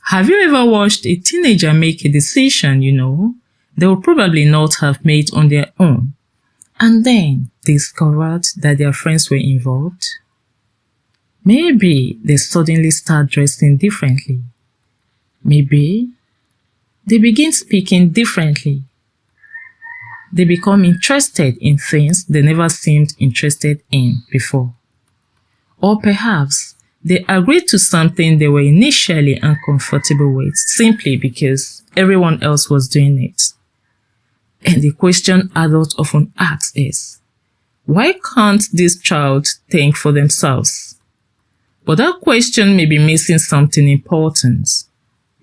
Have you ever watched a teenager make a decision, they would probably not have made on their own, and then discovered that their friends were involved? Maybe they suddenly start dressing differently. Maybe they begin speaking differently. They become interested in things they never seemed interested in before. Or perhaps they agreed to something they were initially uncomfortable with simply because everyone else was doing it. And the question adults often ask is, why can't this child think for themselves? But that question may be missing something important,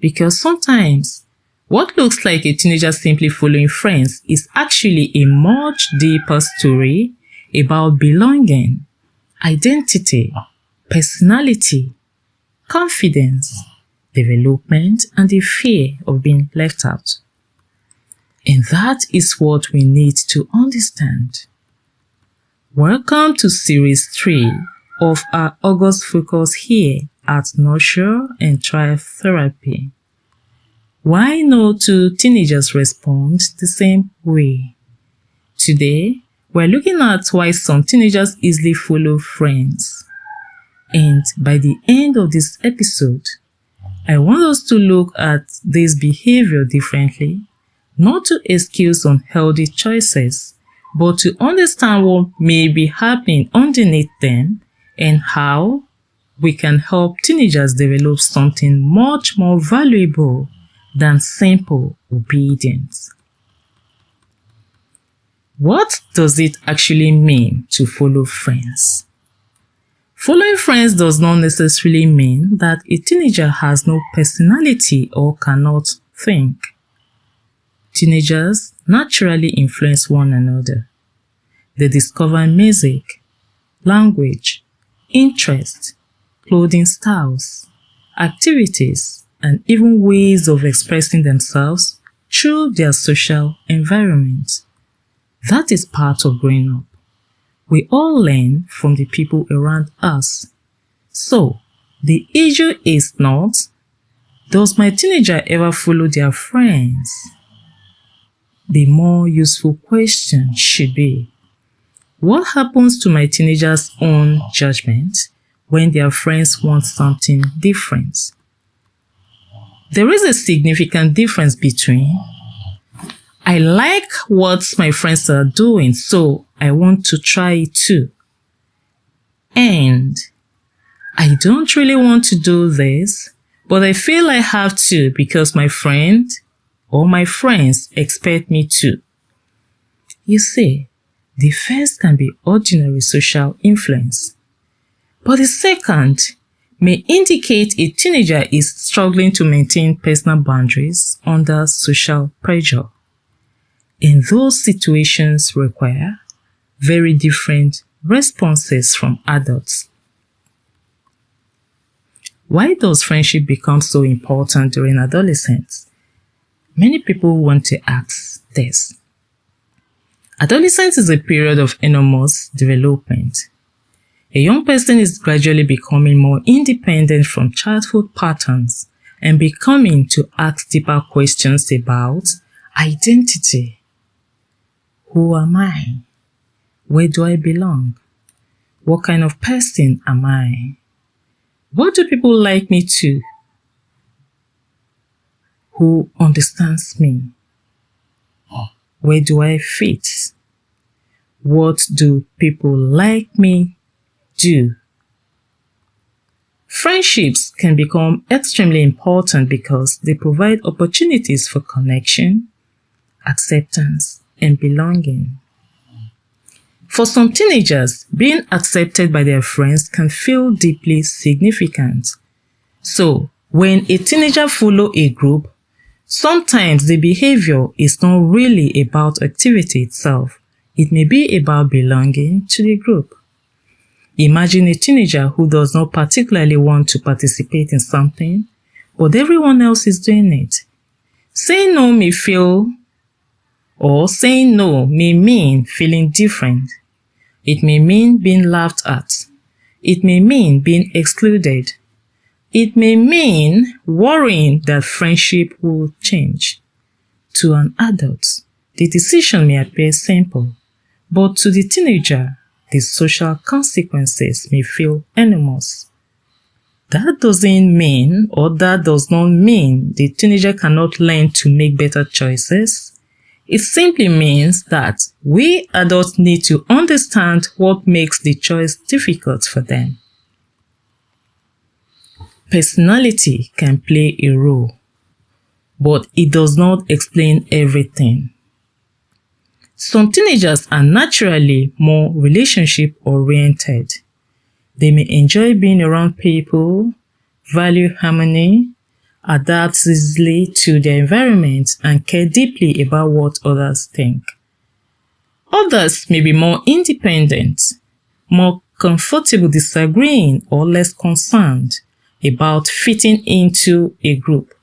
because sometimes what looks like a teenager simply following friends is actually a much deeper story about belonging, identity, personality, confidence, development, and the fear of being left out. And that is what we need to understand. Welcome to Series 3 of our August focus here at Nurture and Thrive Therapy. Why no two teenagers respond the same way? Today, we're looking at why some teenagers easily follow friends. And by the end of this episode, I want us to look at this behavior differently, not to excuse unhealthy choices, but to understand what may be happening underneath them and how we can help teenagers develop something much more valuable than simple obedience. What does it actually mean to follow friends? Following friends does not necessarily mean that a teenager has no personality or cannot think. Teenagers naturally influence one another. They discover music, language, interests, clothing styles, activities, and even ways of expressing themselves through their social environment. That is part of growing up. We all learn from the people around us. So, the issue is not, does my teenager ever follow their friends? The more useful question should be, what happens to my teenager's own judgment when their friends want something different? There is a significant difference between, I like what my friends are doing, so I want to try it too, and I don't really want to do this, but I feel I have to because my friend or my friends expect me to. You see, the first can be ordinary social influence, but the second may indicate a teenager is struggling to maintain personal boundaries under social pressure. And those situations require very different responses from adults. Why does friendship become so important during adolescence? Many people want to ask this. Adolescence is a period of enormous development. A young person is gradually becoming more independent from childhood patterns and becoming to ask deeper questions about identity. Who am I? Where do I belong? What kind of person am I? What do people like me to? Who understands me? Where do I fit? What do people like me do? Friendships can become extremely important because they provide opportunities for connection, acceptance, and belonging. For some teenagers, being accepted by their friends can feel deeply significant. So, when a teenager follows a group, sometimes the behavior is not really about activity itself. It may be about belonging to the group. Imagine a teenager who does not particularly want to participate in something, but everyone else is doing it. Saying no may mean feeling different. It may mean being laughed at. It may mean being excluded. It may mean worrying that friendship will change. To an adult, the decision may appear simple, but to the teenager, the social consequences may feel enormous. That does not mean the teenager cannot learn to make better choices. It simply means that we adults need to understand what makes the choice difficult for them. Personality can play a role, but it does not explain everything. Some teenagers are naturally more relationship-oriented. They may enjoy being around people, value harmony, adapt easily to their environment, and care deeply about what others think. Others may be more independent, more comfortable disagreeing, or less concerned about fitting into a group.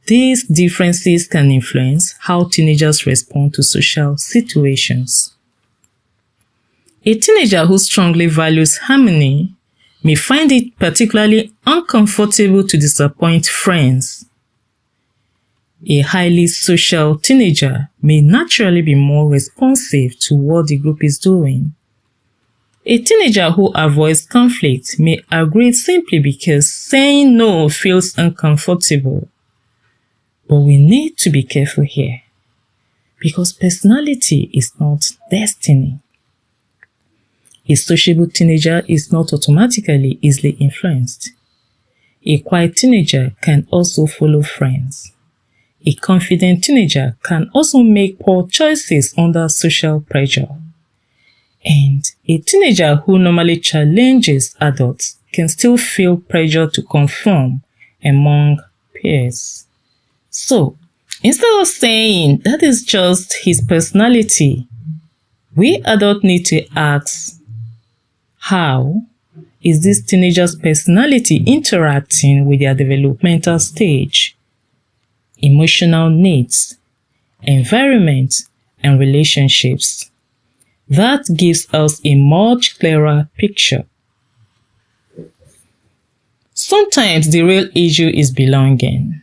These differences can influence how teenagers respond to social situations. A teenager who strongly values harmony may find it particularly uncomfortable to disappoint friends. A highly social teenager may naturally be more responsive to what the group is doing. A teenager who avoids conflict may agree simply because saying no feels uncomfortable. But we need to be careful here, because personality is not destiny. A sociable teenager is not automatically easily influenced. A quiet teenager can also follow friends. A confident teenager can also make poor choices under social pressure. And a teenager who normally challenges adults can still feel pressure to conform among peers. So, instead of saying that is just his personality, we adults need to ask, how is this teenager's personality interacting with their developmental stage, emotional needs, environment, and relationships? That gives us a much clearer picture. Sometimes the real issue is belonging.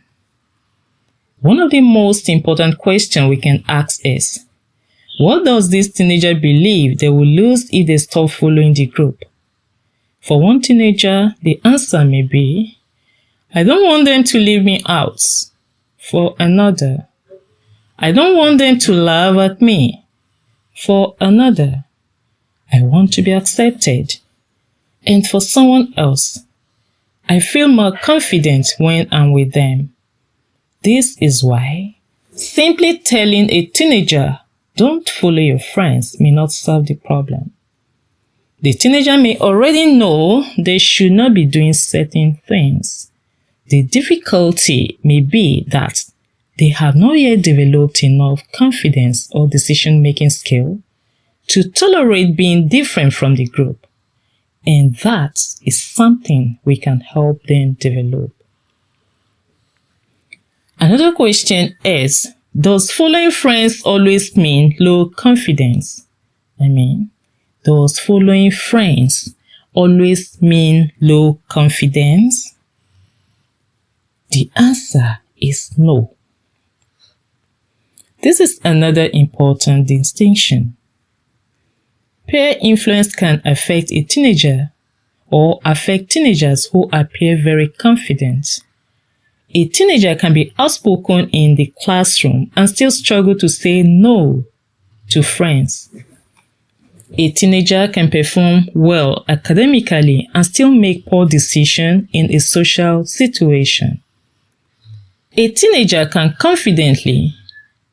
One of the most important questions we can ask is, what does this teenager believe they will lose if they stop following the group? For one teenager, the answer may be, I don't want them to leave me out. For another, I don't want them to laugh at me. For another, I want to be accepted. And for someone else, I feel more confident when I'm with them. This is why simply telling a teenager, don't follow your friends, may not solve the problem. The teenager may already know they should not be doing certain things. The difficulty may be that they have not yet developed enough confidence or decision-making skill to tolerate being different from the group. And that is something we can help them develop. Another question is, does following friends always mean low confidence? Does following friends always mean low confidence? The answer is no. This is another important distinction. Peer influence can affect a teenager or affect teenagers who appear very confident. A teenager can be outspoken in the classroom and still struggle to say no to friends. A teenager can perform well academically and still make poor decisions in a social situation. A teenager can confidently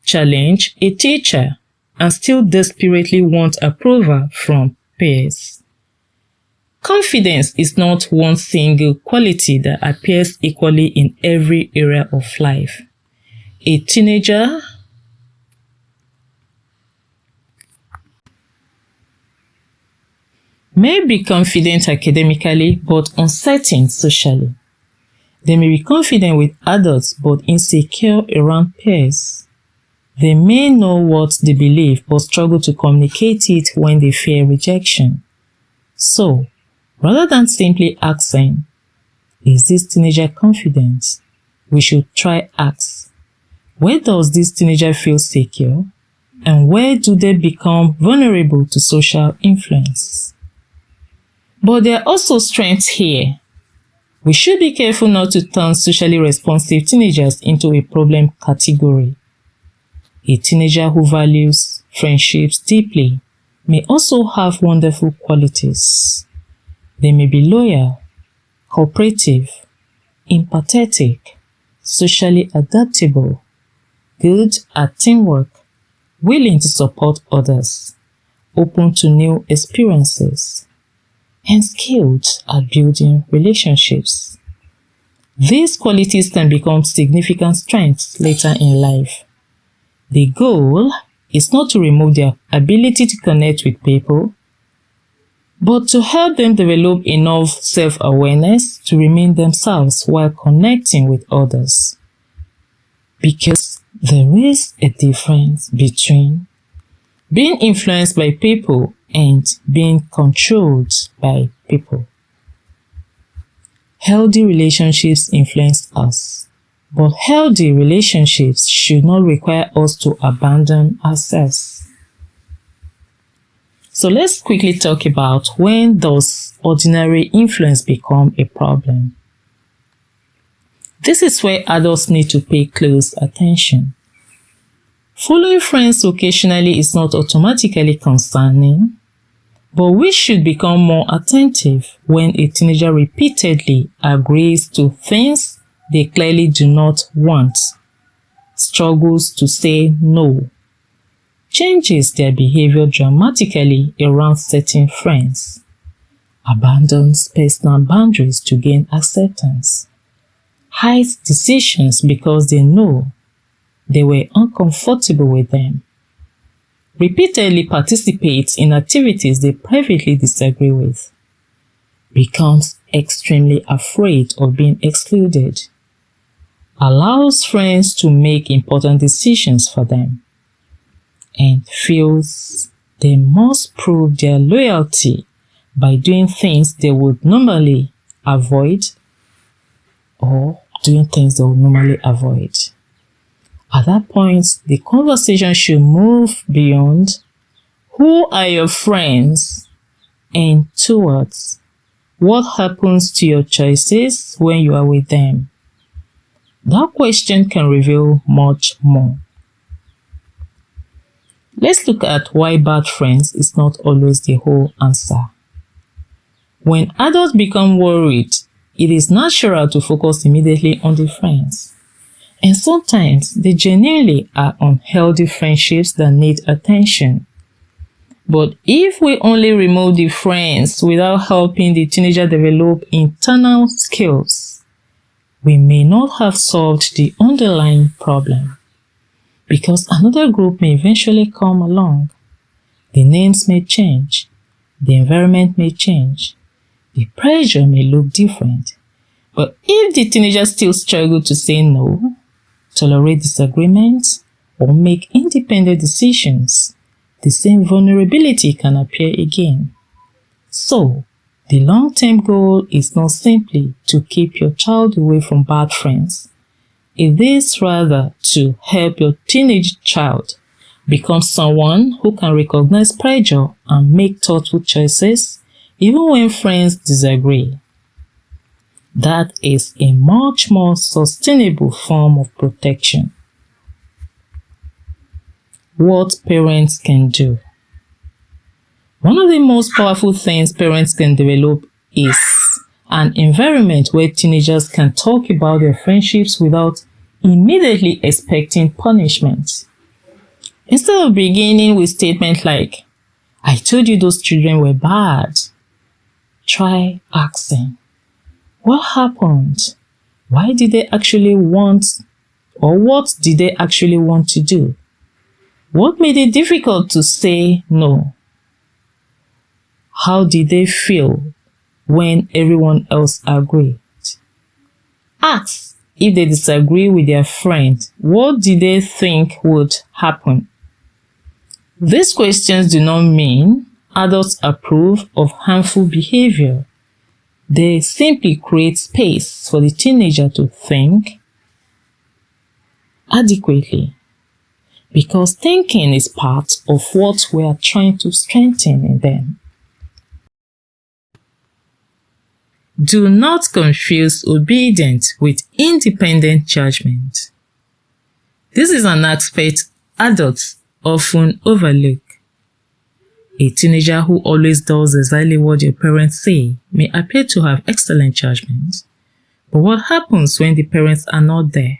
challenge a teacher and still desperately want approval from peers. Confidence is not one single quality that appears equally in every area of life. A teenager may be confident academically but uncertain socially. They may be confident with adults but insecure around peers. They may know what they believe but struggle to communicate it when they fear rejection. So, rather than simply asking, Is this teenager confident? We should try ask, where does this teenager feel secure? And where do they become vulnerable to social influence? But there are also strengths here. We should be careful not to turn socially responsive teenagers into a problem category. A teenager who values friendships deeply may also have wonderful qualities. They may be loyal, cooperative, empathetic, socially adaptable, good at teamwork, willing to support others, open to new experiences, and skilled at building relationships. These qualities can become significant strengths later in life. The goal is not to remove their ability to connect with people, but to help them develop enough self-awareness to remain themselves while connecting with others. Because there is a difference between being influenced by people and being controlled by people. Healthy relationships influence us, but healthy relationships should not require us to abandon ourselves. So let's quickly talk about when does ordinary influence become a problem. This is where adults need to pay close attention. Following friends occasionally is not automatically concerning, but we should become more attentive when a teenager repeatedly agrees to things they clearly do not want, struggles to say no, changes their behavior dramatically around certain friends, abandons personal boundaries to gain acceptance, hides decisions because they know they were uncomfortable with them, repeatedly participates in activities they privately disagree with, becomes extremely afraid of being excluded, allows friends to make important decisions for them, and feels they must prove their loyalty by doing things they would normally avoid or doing things they would normally avoid. At that point, the conversation should move beyond who are your friends and towards what happens to your choices when you are with them. That question can reveal much more. Let's look at why bad friends is not always the whole answer. When adults become worried, it is natural to focus immediately on the friends. And sometimes they genuinely are unhealthy friendships that need attention. But if we only remove the friends without helping the teenager develop internal skills, we may not have solved the underlying problem. Because another group may eventually come along. The names may change, the environment may change, the pressure may look different. But if the teenager still struggles to say no, tolerate disagreements, or make independent decisions, the same vulnerability can appear again. So, the long-term goal is not simply to keep your child away from bad friends. It is rather to help your teenage child become someone who can recognize pressure and make thoughtful choices even when friends disagree. That is a much more sustainable form of protection. What parents can do. One of the most powerful things parents can develop is an environment where teenagers can talk about their friendships without immediately expecting punishment. Instead of beginning with statements like, "I told you those children were bad," try asking, "What happened? Why did they actually want, or what did they actually want to do? What made it difficult to say no? How did they feel when everyone else agreed?" Ask if they disagree with their friend, what did they think would happen? These questions do not mean adults approve of harmful behavior. They simply create space for the teenager to think adequately, because thinking is part of what we are trying to strengthen in them. Do not confuse obedient with independent judgment. This is an aspect adults often overlook. A teenager who always does exactly what their parents say may appear to have excellent judgment, but what happens when the parents are not there?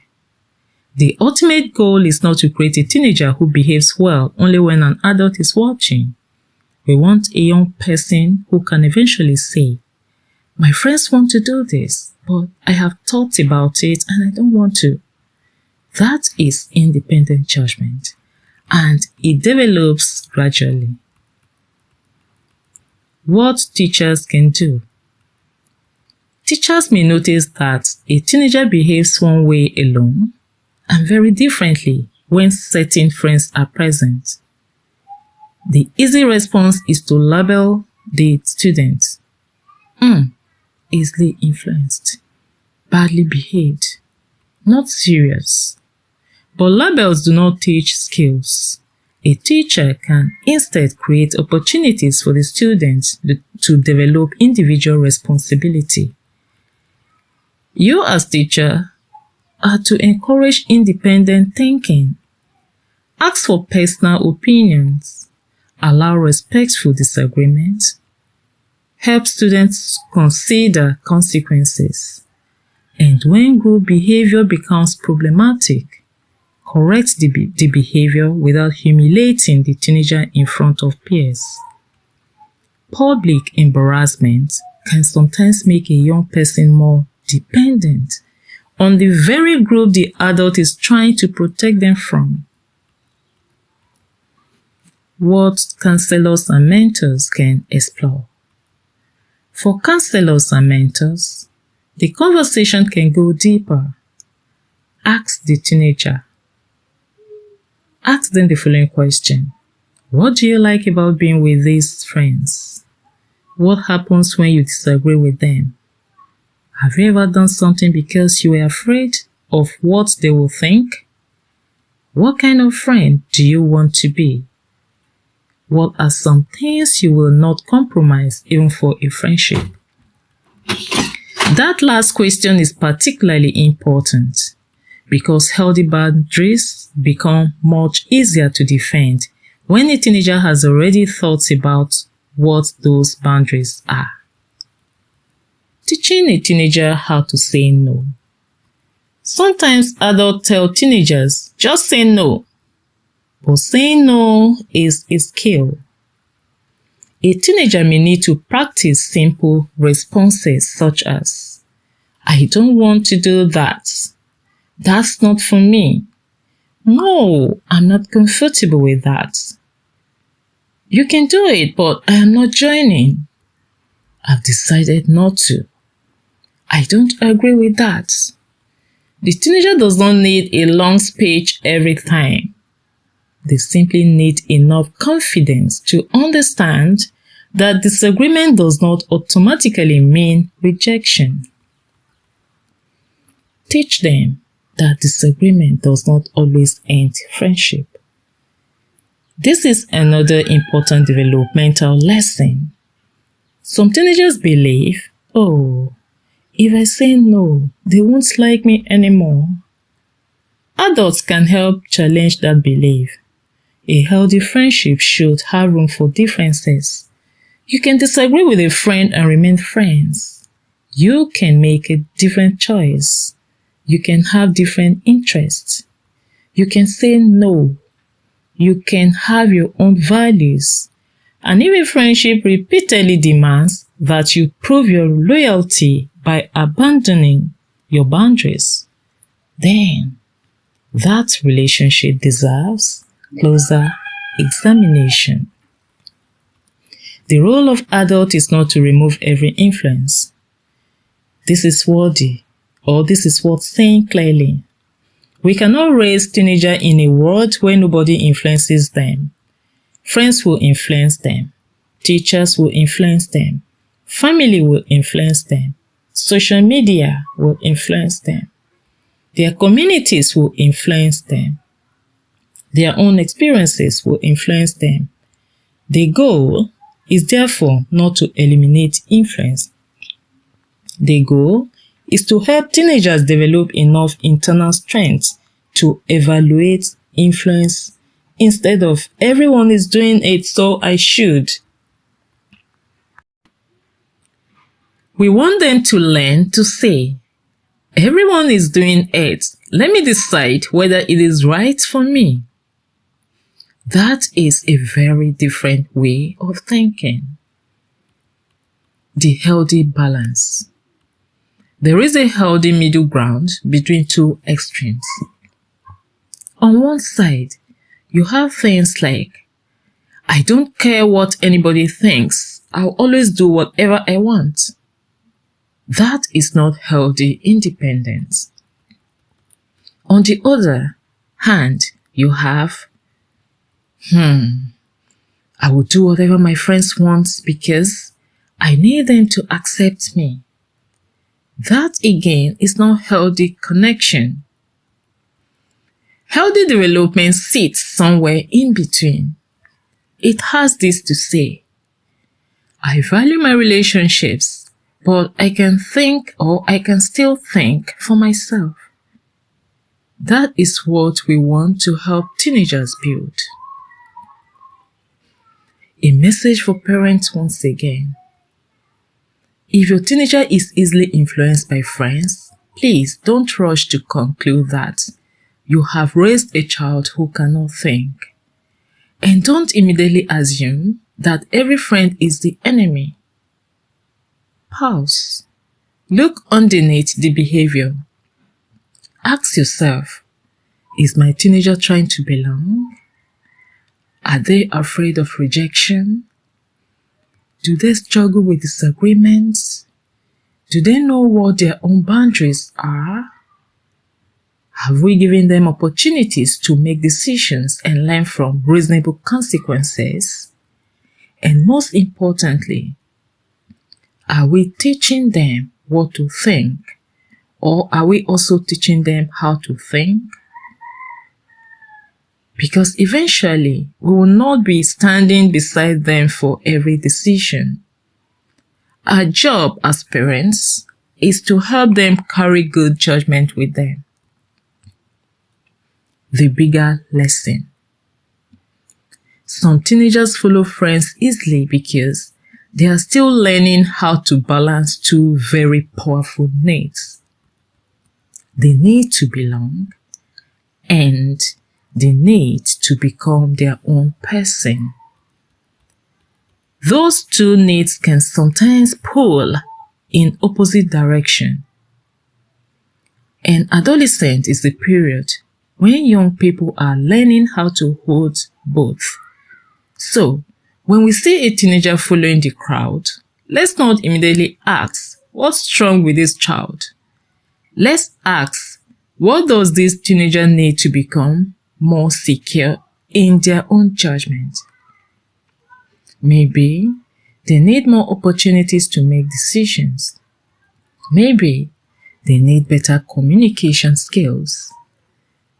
The ultimate goal is not to create a teenager who behaves well only when an adult is watching. We want a young person who can eventually say, "My friends want to do this, but I have thought about it and I don't want to." That is independent judgment, and it develops gradually. What teachers can do. Teachers may notice that a teenager behaves one way alone and very differently when certain friends are present. The easy response is to label the student. Easily influenced, badly behaved, not serious. But labels do not teach skills. A teacher can instead create opportunities for the students to develop individual responsibility. You as teacher are to encourage independent thinking. Ask for personal opinions. Allow respectful disagreement. Help students consider consequences. And when group behavior becomes problematic, correct the behavior without humiliating the teenager in front of peers. Public embarrassment can sometimes make a young person more dependent on the very group the adult is trying to protect them from. What counselors and mentors can explore. For counselors and mentors, the conversation can go deeper. Ask the teenager. Ask them the following question. What do you like about being with these friends? What happens when you disagree with them? Have you ever done something because you were afraid of what they will think? What kind of friend do you want to be? What are some things you will not compromise even for a friendship? That last question is particularly important because healthy boundaries become much easier to defend when a teenager has already thought about what those boundaries are. Teaching a teenager how to say no. Sometimes adults tell teenagers, just say no. But saying no is a skill. A teenager may need to practice simple responses such as, "I don't want to do that. That's not for me. No, I'm not comfortable with that. You can do it, but I am not joining. I've decided not to. I don't agree with that." The teenager does not need a long speech every time. They simply need enough confidence to understand that disagreement does not automatically mean rejection. Teach them that disagreement does not always end friendship. This is another important developmental lesson. Some teenagers believe, "Oh, if I say no, they won't like me anymore." Adults can help challenge that belief. A healthy friendship should have room for differences. You can disagree with a friend and remain friends. You can make a different choice. You can have different interests. You can say no. You can have your own values. And if a friendship repeatedly demands that you prove your loyalty by abandoning your boundaries, then that relationship deserves closer examination. The role of adult is not to remove every influence. This is worth saying clearly. We cannot raise teenagers in a world where nobody influences them. Friends will influence them. Teachers will influence them. Family will influence them. Social media will influence them. Their communities will influence them. Their own experiences will influence them. The goal is therefore not to eliminate influence. The goal is to help teenagers develop enough internal strength to evaluate influence instead of everyone is doing it, so I should. We want them to learn to say, everyone is doing it. Let me decide whether it is right for me. That is a very different way of thinking. The healthy balance. There is a healthy middle ground between two extremes. On one side, you have things like, I don't care what anybody thinks. I'll always do whatever I want. That is not healthy independence. On the other hand, you have, I will do whatever my friends want because I need them to accept me. That again is not healthy connection. Healthy development sits somewhere in between. It has this to say, I value my relationships, but I can still think for myself. That is what we want to help teenagers build. A message for parents once again. If your teenager is easily influenced by friends, please don't rush to conclude that you have raised a child who cannot think. And don't immediately assume that every friend is the enemy. Pause. Look underneath the behavior. Ask yourself, is my teenager trying to belong? Are they afraid of rejection? Do they struggle with disagreements? Do they know what their own boundaries are? Have we given them opportunities to make decisions and learn from reasonable consequences? And most importantly, are we teaching them what to think, or are we also teaching them how to think? Because eventually, we will not be standing beside them for every decision. Our job as parents is to help them carry good judgment with them. The bigger lesson. Some teenagers follow friends easily because they are still learning how to balance two very powerful needs. The need to belong and the need to become their own person. Those two needs can sometimes pull in opposite direction. An adolescent is the period when young people are learning how to hold both. So, when we see a teenager following the crowd, let's not immediately ask, what's wrong with this child? Let's ask, what does this teenager need to become more secure in their own judgment? Maybe they need more opportunities to make decisions. Maybe they need better communication skills.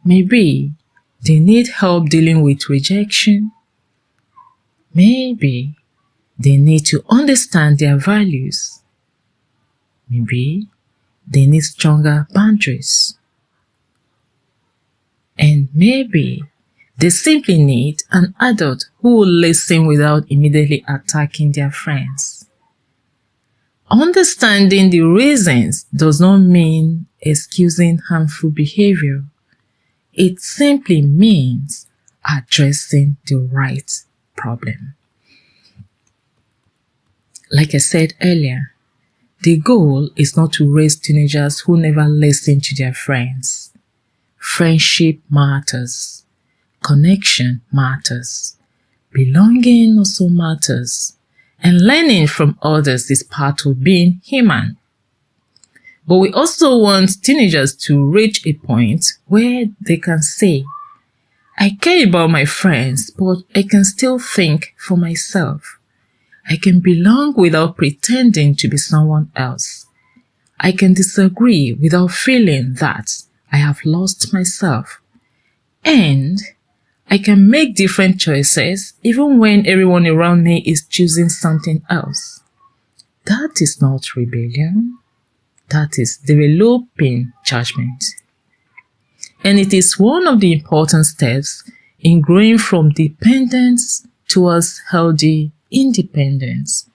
Maybe they need help dealing with rejection. Maybe they need to understand their values. Maybe they need stronger boundaries. And maybe they simply need an adult who will listen without immediately attacking their friends. Understanding the reasons does not mean excusing harmful behavior. It simply means addressing the right problem. Like I said earlier, the goal is not to raise teenagers who never listen to their friends. Friendship matters. Connection matters. Belonging also matters. And learning from others is part of being human. But we also want teenagers to reach a point where they can say, I care about my friends, but I can still think for myself. I can belong without pretending to be someone else. I can disagree without feeling that I have lost myself. And I can make different choices even when everyone around me is choosing something else. That is not rebellion. That is developing judgment. And it is one of the important steps in growing from dependence towards healthy independence.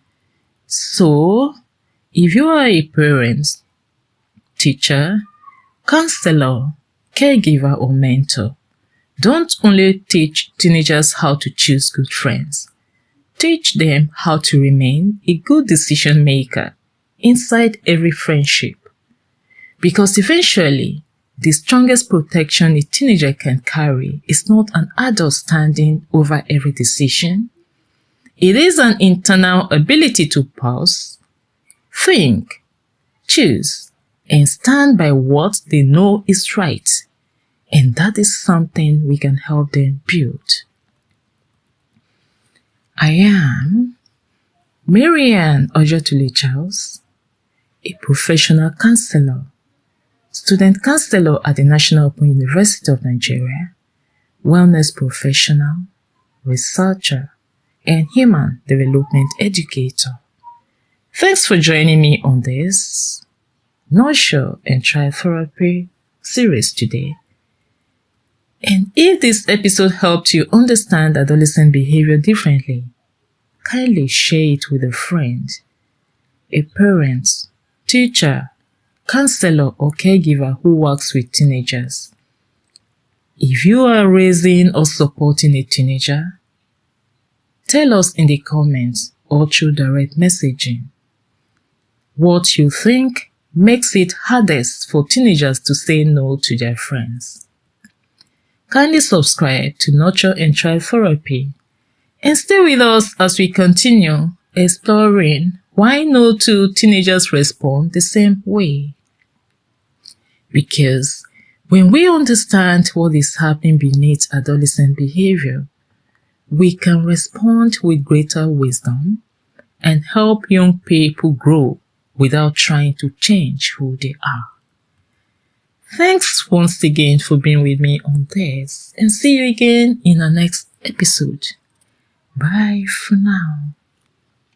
So, if you are a parent, teacher, counselor, caregiver, or mentor, don't only teach teenagers how to choose good friends. Teach them how to remain a good decision maker inside every friendship. Because eventually, the strongest protection a teenager can carry is not an adult standing over every decision. It is an internal ability to pause, think, choose, and stand by what they know is right. And that is something we can help them build. I am Marianne Ojotule Charles, a professional counselor, student counselor at the National Open University of Nigeria, wellness professional, researcher, and human development educator. Thanks for joining me on this Nurture and Try Therapy series today. And if this episode helped you understand adolescent behavior differently, kindly share it with a friend, a parent, teacher, counselor, or caregiver who works with teenagers. If you are raising or supporting a teenager, tell us in the comments or through direct messaging what you think makes it hardest for teenagers to say no to their friends. Kindly subscribe to Nurture and Try Therapy and stay with us as we continue exploring why no two teenagers respond the same way. Because when we understand what is happening beneath adolescent behavior, we can respond with greater wisdom and help young people grow without trying to change who they are. Thanks once again for being with me on this, and see you again in our next episode. Bye for now.